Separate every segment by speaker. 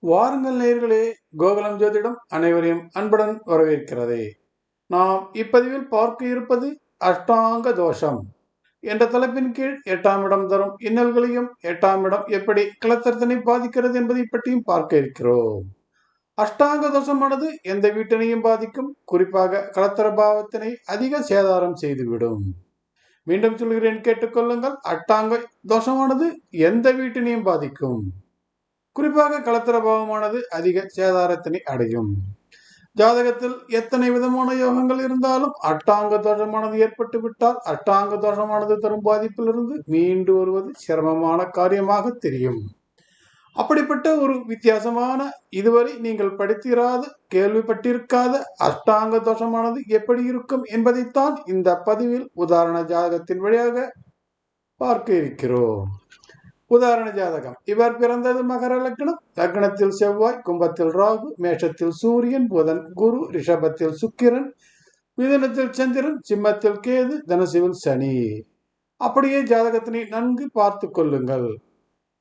Speaker 1: வாருங்கள் நேயர்களே, கோகுலம் ஜோதிடம் அனைவரையும் அன்புடன் வரவேற்கிறது. நாம் இப்பதிவில் பார்க்க இருப்பது அஷ்டாங்க தோஷம் என்ற தலைப்பின் கீழ் 8ஆம் இடம் தரும் இன்னல்களையும் 8ஆம் இடம் எப்படி கலத்திரத்தினை பாதிக்கிறது என்பதை பற்றியும் பார்க்க இருக்கிறோம். அஷ்டாங்க தோஷமானது எந்த வீட்டினையும் பாதிக்கும், குறிப்பாக கலத்திர பாவத்தினை அதிக சேதாரம் செய்துவிடும். மீண்டும் சொல்கிறேன், கேட்டுக்கொள்ளுங்கள். அஷ்டாங்க தோஷமானது எந்த வீட்டினையும் பாதிக்கும், குறிப்பாக கலத்திர பாவமானது அதிக சேதாரத்தினை அடையும். ஜாதகத்தில் எத்தனை விதமான யோகங்கள் இருந்தாலும் அஷ்டாங்க தோஷமானது ஏற்பட்டு விட்டால் அஷ்டாங்க தோஷமானது தரும் பாதிப்பிலிருந்து மீண்டு வருவது சிரமமான காரியமாக தெரியும். அப்படிப்பட்ட ஒரு வித்தியாசமான, இதுவரை நீங்கள் படித்திராத, கேள்விப்பட்டிருக்காத அஷ்டாங்க தோஷமானது எப்படி இருக்கும் என்பதைத்தான் இந்த பதிவில் உதாரண ஜாதகத்தின் வழியாக பார்க்க இருக்கிறோம். உதாரண ஜாதகம். இவர் பிறந்தது மகர லக்னம். லக்னத்தில் செவ்வாய், கும்பத்தில் ராகு, மேஷத்தில் சூரியன், புதன், குரு, ரிஷபத்தில் சுக்கிரன், மிதுனத்தில் சந்திரன், சிம்மத்தில் கேது, தனுசுவில் சனி. அப்படியே ஜாதகத்தினை நன்கு பார்த்து கொள்ளுங்கள்.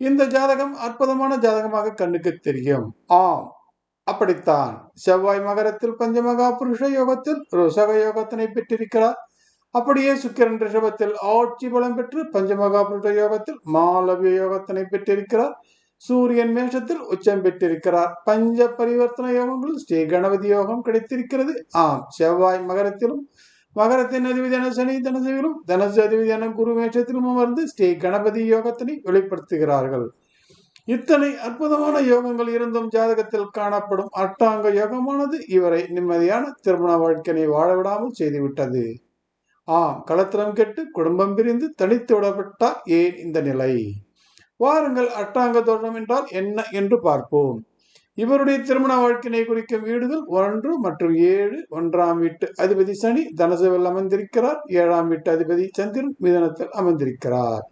Speaker 1: இந்த ஜாதகம் அற்புதமான ஜாதகமாக கண்ணுக்கு தெரியும். ஆம், அப்படித்தான். செவ்வாய் மகரத்தில் பஞ்சமகா புருஷ யோகத்தில் ருஷக யோகத்தினை பெற்றிருக்கிறார். அப்படியே சுக்கிரன் ரிஷபத்தில் ஆட்சி பலம் பெற்று பஞ்சமகா புருஷ யோகத்தில் மாலவிய யோகத்தினை பெற்றிருக்கிறார். சூரியன் மேஷத்தில் உச்சம் பெற்றிருக்கிறார். பஞ்ச பரிவர்த்தன யோகங்களில் ஸ்ரீ கணபதி யோகம் கிடைத்திருக்கிறது. ஆம், செவ்வாய் மகரத்திலும் மகரத்தின் அதிபதியான சனி தனுசுவிலும் தனுசு அதிபதியான குரு மேஷத்திலும் அமர்ந்து ஸ்ரீ கணபதி யோகத்தினை வெளிப்படுத்துகிறார்கள். இத்தனை அற்புதமான யோகங்கள் இருந்தும் ஜாதகத்தில் காணப்படும் அஷ்டாங்க யோகமானது இவரை நிம்மதியான திருமண வாழ்க்கையை வாழவிடாமல் செய்துவிட்டது. ஆம், களத்திரம் கெட்டு குடும்பம் பிரிந்து தனித்து விடப்பட்டால் ஏன் இந்த நிலை? வாருங்கள், அஷ்டாங்க தோஷம் என்றால் என்ன என்று பார்ப்போம். இவருடைய திருமண வாழ்க்கையை குறிக்கும் வீடுகள் 1 மற்றும் 7. 1ஆம் வீட்டு அதிபதி சனி தனுசுவில் அமர்ந்திருக்கிறார். 7ஆம் வீட்டு அதிபதி சந்திரன் மிதுனத்தில் அமர்ந்திருக்கிறார்.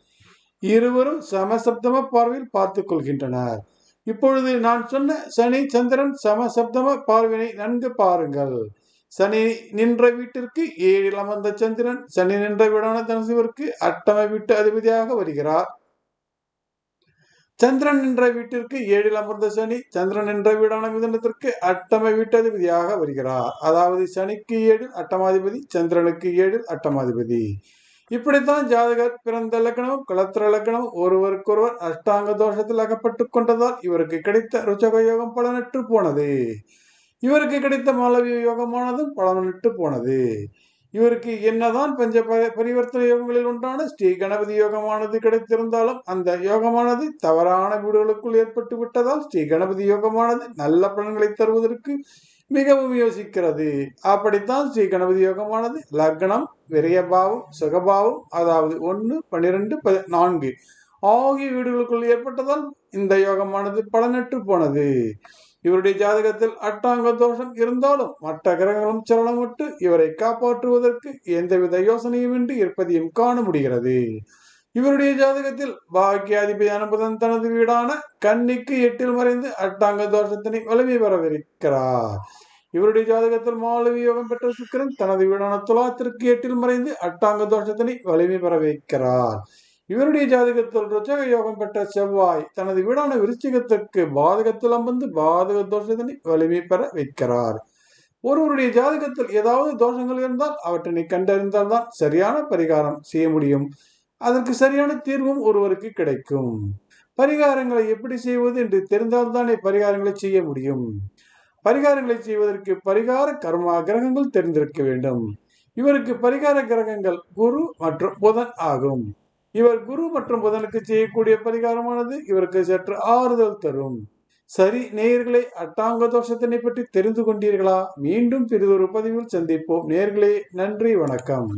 Speaker 1: இருவரும் சமசப்தம பார்வையில் பார்த்துக் கொள்கின்றனர். இப்பொழுது நான் சொன்ன சனி சந்திரன் சமசப்தம பார்வையை நன்கு பாருங்கள். சனி நின்ற வீட்டிற்கு 7 அமர்ந்த சந்திரன் சனி நின்ற வீடான தனுசுவிற்கு அட்டம வீட்டு அதிபதியாக வருகிறார். சந்திரன் நின்ற வீட்டிற்கு 7 அமர்ந்த சனி சந்திரன் நின்ற வீடான மிதுனத்திற்கு அட்டம வீட்டு அதிபதியாக வருகிறார். அதாவது சனிக்கு 7 அட்டமாதிபதி, சந்திரனுக்கு 7 அட்டமாதிபதி. இப்படித்தான் ஜாதகர் பிறந்த லக்னமும் களத்திர லக்னமும் ஒருவருக்கொருவர் அஷ்டாங்க தோஷத்தில் அகப்பட்டு கொண்டதால் இவருக்கு கிடைத்த ருச்சக யோகம் பலனற்று போனது. இவருக்கு கிடைத்த மாலவிய யோகமானதும் பலனற்று போனது. இவருக்கு என்னதான் பஞ்ச பரிவர்த்தனை யோகங்களில் ஒன்றான ஸ்ரீ கணபதி யோகமானது கிடைத்திருந்தாலும் அந்த யோகமானது தவறான வீடுகளுக்குள் ஏற்பட்டு விட்டதால் ஸ்ரீ கணபதி யோகமானது நல்ல பலன்களை தருவதற்கு மிகவும் யோசிக்கிறது. அப்படித்தான் ஸ்ரீ கணபதி யோகமானது லக்னம், விரயபாவம், சுகபாவம், அதாவது 1, 12, 14 ஆகிய வீடுகளுக்குள் ஏற்பட்டதால் இந்த யோகமானது பலனற்று போனது. இவருடைய ஜாதகத்தில் அஷ்டாங்க தோஷம் இருந்தாலும் மற்ற கிரகங்களும் சலனமிட்டு இவரை காப்பாற்றுவதற்கு எந்தவித யோசனையுமின்றி இருப்பதையும் காண முடிகிறது. இவருடைய ஜாதகத்தில் பாக்கியாதிபதியான புதன் தனது வீடான கன்னிக்கு 8 மறைந்து அஷ்டாங்க தோஷத்தினை வலிமை பெறவிருக்கிறார். இவருடைய ஜாதகத்தில் மாலவி யோகம் பெற்ற சுக்கிரன் தனது வீடான துலாத்திற்கு 8 மறைந்து அஷ்டாங்க தோஷத்தினை வலிமை பெற வைக்கிறார். இவருடைய ஜாதகத்தில் ருச்சக யோகம் பெற்ற செவ்வாய் தனது வீடான விருச்சிகத்திற்கு பாதகத்தில் அமர்ந்து பாதக தோஷத்தினை வலிமை பெற வைக்கிறார். ஒருவருடைய ஜாதகத்தில் ஏதாவது தோஷங்கள் இருந்தால் அவற்றினை கண்டறிந்தால்தான் சரியான பரிகாரம் செய்ய முடியும். அதற்கு சரியான தீர்வும் ஒருவருக்கு கிடைக்கும். பரிகாரங்களை எப்படி செய்வது என்று தெரிந்தால்தானே பரிகாரங்களை செய்ய முடியும். பரிகாரங்களை செய்வதற்கு பரிகார கர்மா கிரகங்கள் தெரிந்திருக்க வேண்டும். இவருக்கு பரிகார கிரகங்கள் குரு மற்றும் புதன் ஆகும். இவர் குரு மற்றும் புதனுக்கு செய்யக்கூடிய பரிகாரமானது இவருக்கு சற்று ஆறுதல் தரும். சரி நேயர்களே, அஷ்டாங்க தோஷத்தினை பற்றி தெரிந்து கொண்டீர்களா? மீண்டும் பிறிதொரு பதிவில் சந்திப்போம் நேயர்களே. நன்றி, வணக்கம்.